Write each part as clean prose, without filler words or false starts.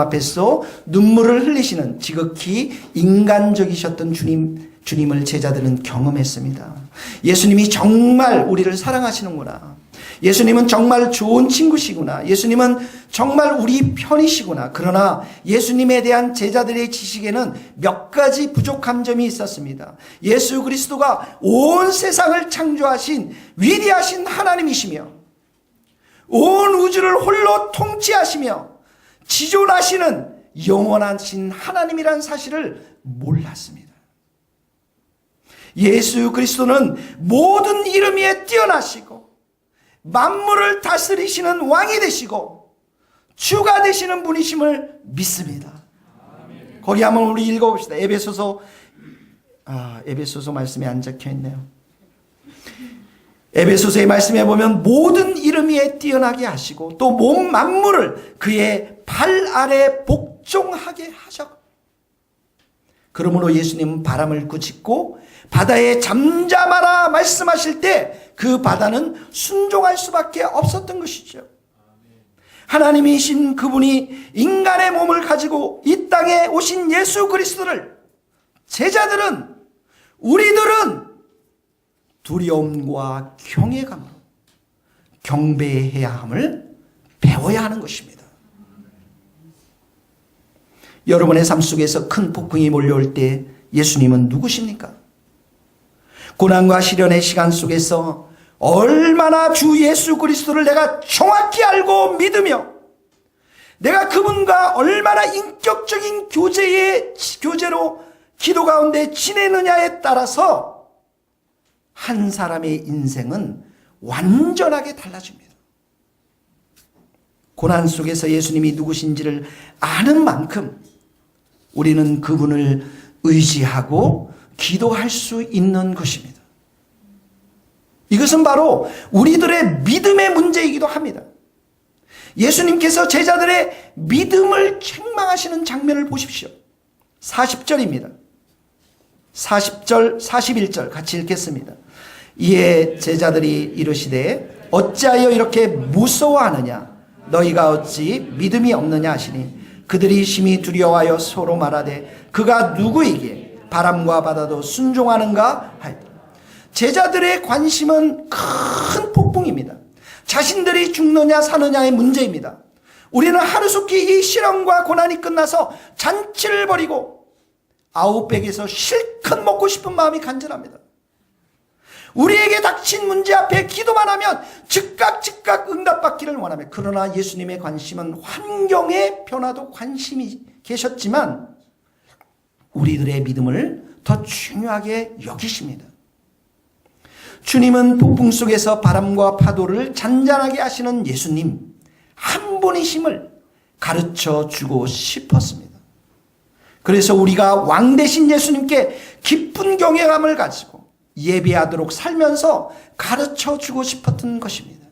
앞에서 눈물을 흘리시는 지극히 인간적이셨던 주님을 제자들은 경험했습니다. 예수님이 정말 우리를 사랑하시는구나. 예수님은 정말 좋은 친구시구나. 예수님은 정말 우리 편이시구나. 그러나 예수님에 대한 제자들의 지식에는 몇 가지 부족한 점이 있었습니다. 예수 그리스도가 온 세상을 창조하신 위대하신 하나님이시며 온 우주를 홀로 통치하시며 지존하시는 영원하신 하나님이란 사실을 몰랐습니다. 예수 그리스도는 모든 이름 위에 뛰어나시고 만물을 다스리시는 왕이 되시고 주가 되시는 분이심을 믿습니다. 거기 한번 우리 읽어봅시다. 에베소서 말씀에 안 적혀있네요. 에베소서의 말씀에 보면 모든 이름 위에 뛰어나게 하시고 또 몸 만물을 그의 발 아래 복종하게 하셨고, 그러므로 예수님은 바람을 꾸짖고 바다에 잠잠하라 말씀하실 때 그 바다는 순종할 수밖에 없었던 것이죠. 하나님이신 그분이 인간의 몸을 가지고 이 땅에 오신 예수 그리스도를 제자들은, 우리들은 두려움과 경외감으로 경배해야 함을 배워야 하는 것입니다. 여러분의 삶 속에서 큰 폭풍이 몰려올 때 예수님은 누구십니까? 고난과 시련의 시간 속에서 얼마나 주 예수 그리스도를 내가 정확히 알고 믿으며 내가 그분과 얼마나 인격적인 교제로 기도 가운데 지내느냐에 따라서 한 사람의 인생은 완전하게 달라집니다. 고난 속에서 예수님이 누구신지를 아는 만큼 우리는 그분을 의지하고 기도할 수 있는 것입니다. 이것은 바로 우리들의 믿음의 문제이기도 합니다. 예수님께서 제자들의 믿음을 책망하시는 장면을 보십시오. 40절입니다. 40절, 41절 같이 읽겠습니다. 이에 제자들이 이르시되 어찌하여 이렇게 무서워하느냐? 너희가 어찌 믿음이 없느냐 하시니 그들이 심히 두려워하여 서로 말하되 그가 누구이기에 바람과 바다도 순종하는가 하였다. 제자들의 관심은 큰 폭풍입니다. 자신들이 죽느냐 사느냐의 문제입니다. 우리는 하루속히 이 시련과 고난이 끝나서 잔치를 벌이고 아웃백에서 실컷 먹고 싶은 마음이 간절합니다. 우리에게 닥친 문제 앞에 기도만 하면 즉각 응답받기를 원합니다. 그러나 예수님의 관심은 환경의 변화도 관심이 계셨지만 우리들의 믿음을 더 중요하게 여기십니다. 주님은 폭풍 속에서 바람과 파도를 잔잔하게 하시는 예수님 한 분이심을 가르쳐 주고 싶었습니다. 그래서 우리가 왕 되신 예수님께 깊은 경외감을 가지고 예배하도록 살면서 가르쳐 주고 싶었던 것입니다.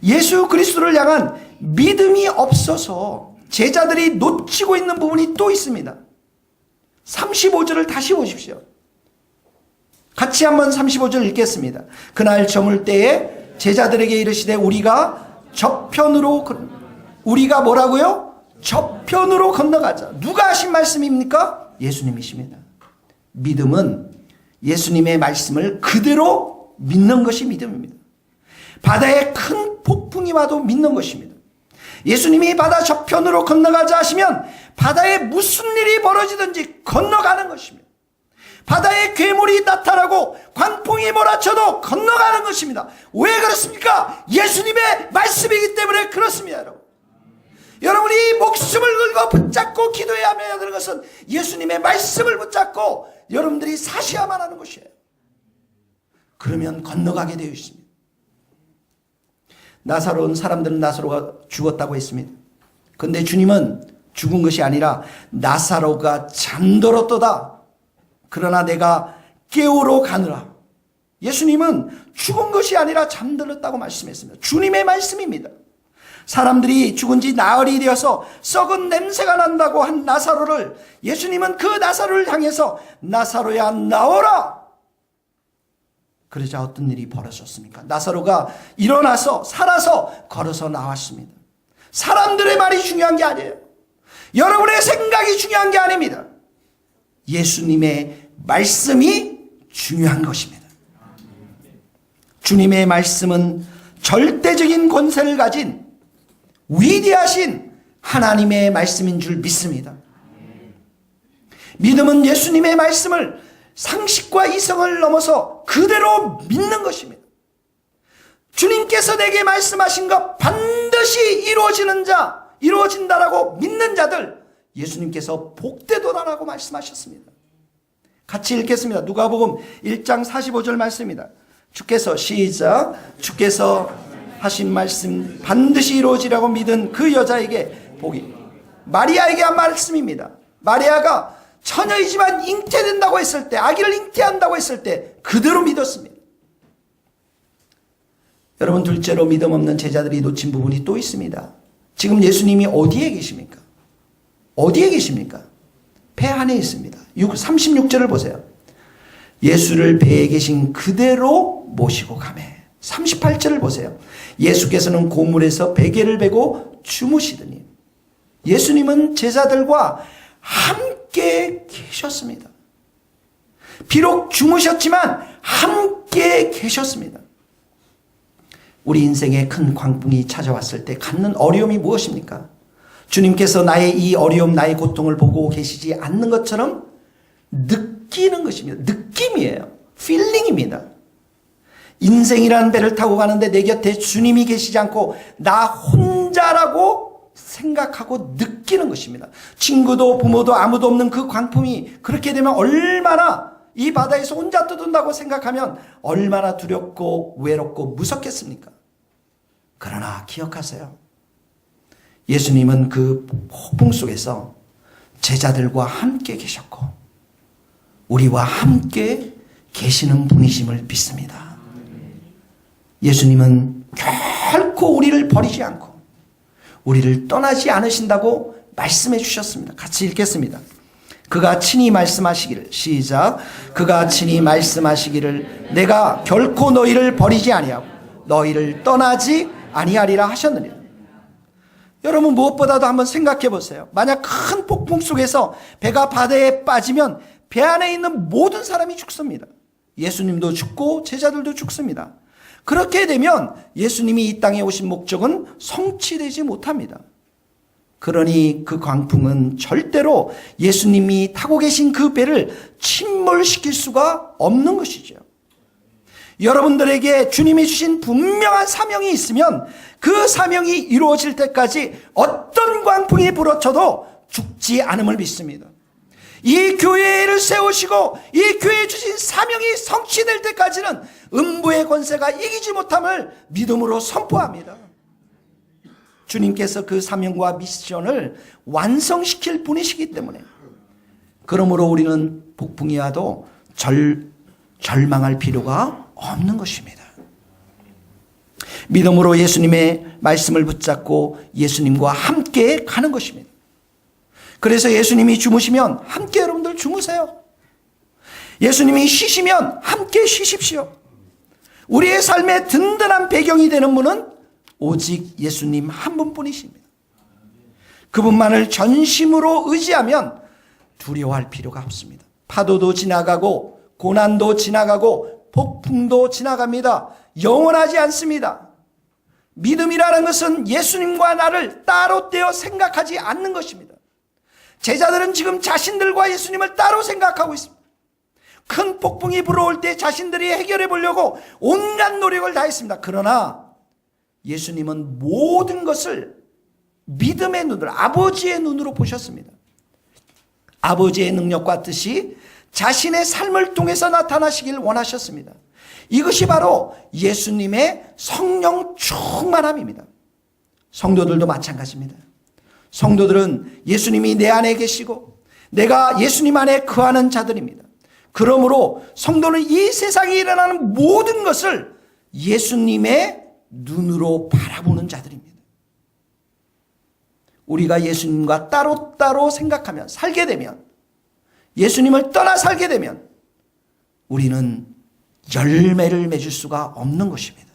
예수 그리스도를 향한 믿음이 없어서 제자들이 놓치고 있는 부분이 또 있습니다. 35절을 다시 보십시오. 같이 한번 35절 읽겠습니다. 그날 저물 때에 제자들에게 이르시되 우리가 뭐라고요? 저편으로 건너가자. 누가 하신 말씀입니까? 예수님이십니다. 믿음은 예수님의 말씀을 그대로 믿는 것이 믿음입니다. 바다에 큰 폭풍이 와도 믿는 것입니다. 예수님이 바다 저편으로 건너가자 하시면 바다에 무슨 일이 벌어지든지 건너가는 것입니다. 바다에 괴물이 나타나고 광풍이 몰아쳐도 건너가는 것입니다. 왜 그렇습니까? 예수님의 말씀이기 때문에 그렇습니다. 여러분이 목숨을 걸고 붙잡고 기도해야 하는 것은 예수님의 말씀을 붙잡고 여러분들이 사셔야만 하는 것이에요. 그러면 건너가게 되어 있습니다. 나사로운 사람들은 나사로가 죽었다고 했습니다. 그런데 주님은 죽은 것이 아니라 나사로가 잠들었도다. 그러나 내가 깨우러 가느라. 예수님은 죽은 것이 아니라 잠들었다고 말씀했습니다. 주님의 말씀입니다. 사람들이 죽은 지 나흘이 되어서 썩은 냄새가 난다고 한 나사로를 예수님은 그 나사로를 향해서 나사로야 나오라. 그러자 어떤 일이 벌어졌습니까? 나사로가 일어나서 살아서 걸어서 나왔습니다. 사람들의 말이 중요한 게 아니에요. 여러분의 생각이 중요한 게 아닙니다. 예수님의 말씀이 중요한 것입니다. 주님의 말씀은 절대적인 권세를 가진 위대하신 하나님의 말씀인 줄 믿습니다. 믿음은 예수님의 말씀을 상식과 이성을 넘어서 그대로 믿는 것입니다. 주님께서 내게 말씀하신 것 반드시 이루어진다라고 믿는 자들, 예수님께서 복되도다라고 말씀하셨습니다. 같이 읽겠습니다. 누가복음 1장 45절 말씀입니다. 주께서 하신 말씀 반드시 이루어지라고 믿은 그 여자에게 복이. 마리아에게 한 말씀입니다. 마리아가 처녀이지만 잉태된다고 했을 때, 아기를 잉태한다고 했을 때 그대로 믿었습니다. 여러분, 둘째로 믿음 없는 제자들이 놓친 부분이 또 있습니다. 지금 예수님이 어디에 계십니까? 어디에 계십니까? 배 안에 있습니다. 36절을 보세요. 예수를 배에 계신 그대로 모시고 가매. 38절을 보세요. 예수께서는 고물에서 베개를 베고 주무시더니. 예수님은 제자들과 함께 계셨습니다. 비록 주무셨지만 함께 계셨습니다. 우리 인생에 큰 광풍이 찾아왔을 때 갖는 어려움이 무엇입니까? 주님께서 나의 이 어려움, 나의 고통을 보고 계시지 않는 것처럼 느끼는 것입니다. 느낌이에요. 필링입니다. 인생이라는 배를 타고 가는데 내 곁에 주님이 계시지 않고 나 혼자라고 생각하고 느끼는 것입니다. 친구도 부모도 아무도 없는 그 광풍이 그렇게 되면 얼마나, 이 바다에서 혼자 떠든다고 생각하면 얼마나 두렵고 외롭고 무섭겠습니까? 그러나 기억하세요. 예수님은 그 폭풍 속에서 제자들과 함께 계셨고 우리와 함께 계시는 분이심을 믿습니다. 예수님은 결코 우리를 버리지 않고 우리를 떠나지 않으신다고 말씀해 주셨습니다. 같이 읽겠습니다. 그가 친히 말씀하시기를, 시작. 그가 친히 말씀하시기를 내가 결코 너희를 버리지 아니하고 너희를 떠나지 아니하리라 하셨느니라. 여러분, 무엇보다도 한번 생각해 보세요. 만약 큰 폭풍 속에서 배가 바다에 빠지면 배 안에 있는 모든 사람이 죽습니다. 예수님도 죽고 제자들도 죽습니다. 그렇게 되면 예수님이 이 땅에 오신 목적은 성취되지 못합니다. 그러니 그 광풍은 절대로 예수님이 타고 계신 그 배를 침몰시킬 수가 없는 것이죠. 여러분들에게 주님이 주신 분명한 사명이 있으면 그 사명이 이루어질 때까지 어떤 광풍이 불어쳐도 죽지 않음을 믿습니다. 이 교회를 세우시고 이 교회에 주신 사명이 성취될 때까지는 음부의 권세가 이기지 못함을 믿음으로 선포합니다. 주님께서 그 사명과 미션을 완성시킬 분이시기 때문에, 그러므로 우리는 폭풍이 와도 절망할 필요가 없는 것입니다. 믿음으로 예수님의 말씀을 붙잡고 예수님과 함께 가는 것입니다. 그래서 예수님이 주무시면 함께 여러분들 주무세요. 예수님이 쉬시면 함께 쉬십시오. 우리의 삶의 든든한 배경이 되는 분은 오직 예수님 한 분뿐이십니다. 그분만을 전심으로 의지하면 두려워할 필요가 없습니다. 파도도 지나가고 고난도 지나가고 폭풍도 지나갑니다. 영원하지 않습니다. 믿음이라는 것은 예수님과 나를 따로 떼어 생각하지 않는 것입니다. 제자들은 지금 자신들과 예수님을 따로 생각하고 있습니다. 큰 폭풍이 불어올 때 자신들이 해결해 보려고 온갖 노력을 다했습니다. 그러나 예수님은 모든 것을 믿음의 눈으로, 아버지의 눈으로 보셨습니다. 아버지의 능력과 뜻이 자신의 삶을 통해서 나타나시길 원하셨습니다. 이것이 바로 예수님의 성령 충만함입니다. 성도들도 마찬가지입니다. 성도들은 예수님이 내 안에 계시고 내가 예수님 안에 거하는 자들입니다. 그러므로 성도는 이 세상에 일어나는 모든 것을 예수님의 눈으로 바라보는 자들입니다. 우리가 예수님과 따로따로 생각하면, 살게 되면, 예수님을 떠나 살게 되면 우리는 열매를 맺을 수가 없는 것입니다.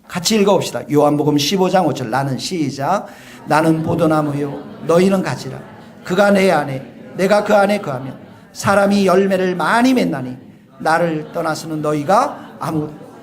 같이 읽어봅시다. 요한복음 15장 5절. 나는 시작. 나는 포도나무요 너희는 가지라. 그가 내 안에 내가 그 안에 거하면 사람이 열매를 많이 맺나니 나를 떠나서는 너희가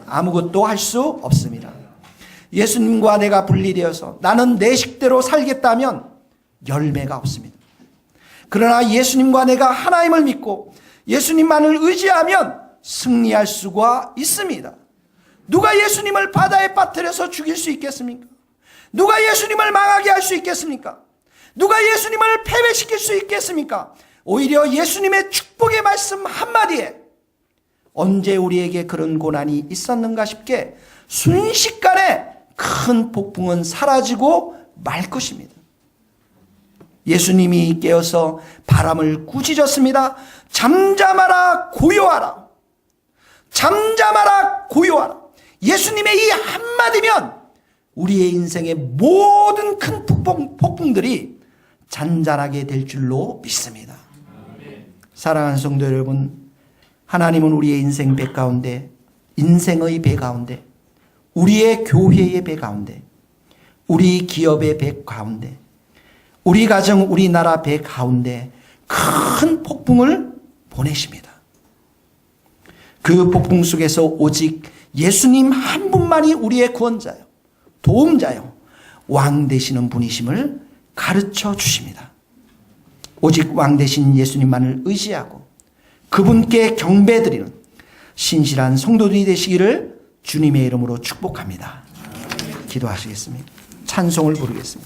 아무것도 할 수 없습니다. 예수님과 내가 분리되어서 나는 내 식대로 살겠다면 열매가 없습니다. 그러나 예수님과 내가 하나님을 믿고 예수님만을 의지하면 승리할 수가 있습니다. 누가 예수님을 바다에 빠뜨려서 죽일 수 있겠습니까? 누가 예수님을 망하게 할 수 있겠습니까? 누가 예수님을 패배시킬 수 있겠습니까? 오히려 예수님의 축복의 말씀 한마디에 언제 우리에게 그런 고난이 있었는가 싶게 순식간에 큰 폭풍은 사라지고 말 것입니다. 예수님이 깨어서 바람을 꾸짖었습니다. 잠잠하라 고요하라. 잠잠하라 고요하라. 예수님의 이 한마디면 우리의 인생의 모든 큰 폭풍들이 잔잔하게 될 줄로 믿습니다. 사랑하는 성도 여러분, 하나님은 우리의 인생 배 가운데, 인생의 배 가운데, 우리의 교회의 배 가운데, 우리 기업의 배 가운데, 우리 가정, 우리나라 배 가운데 큰 폭풍을 보내십니다. 그 폭풍 속에서 오직 예수님 한 분만이 우리의 구원자요, 도움자요, 왕 되시는 분이심을 가르쳐 주십니다. 오직 왕 되신 예수님만을 의지하고 그분께 경배드리는 신실한 성도들이 되시기를 주님의 이름으로 축복합니다. 기도하시겠습니다. 찬송을 부르겠습니다.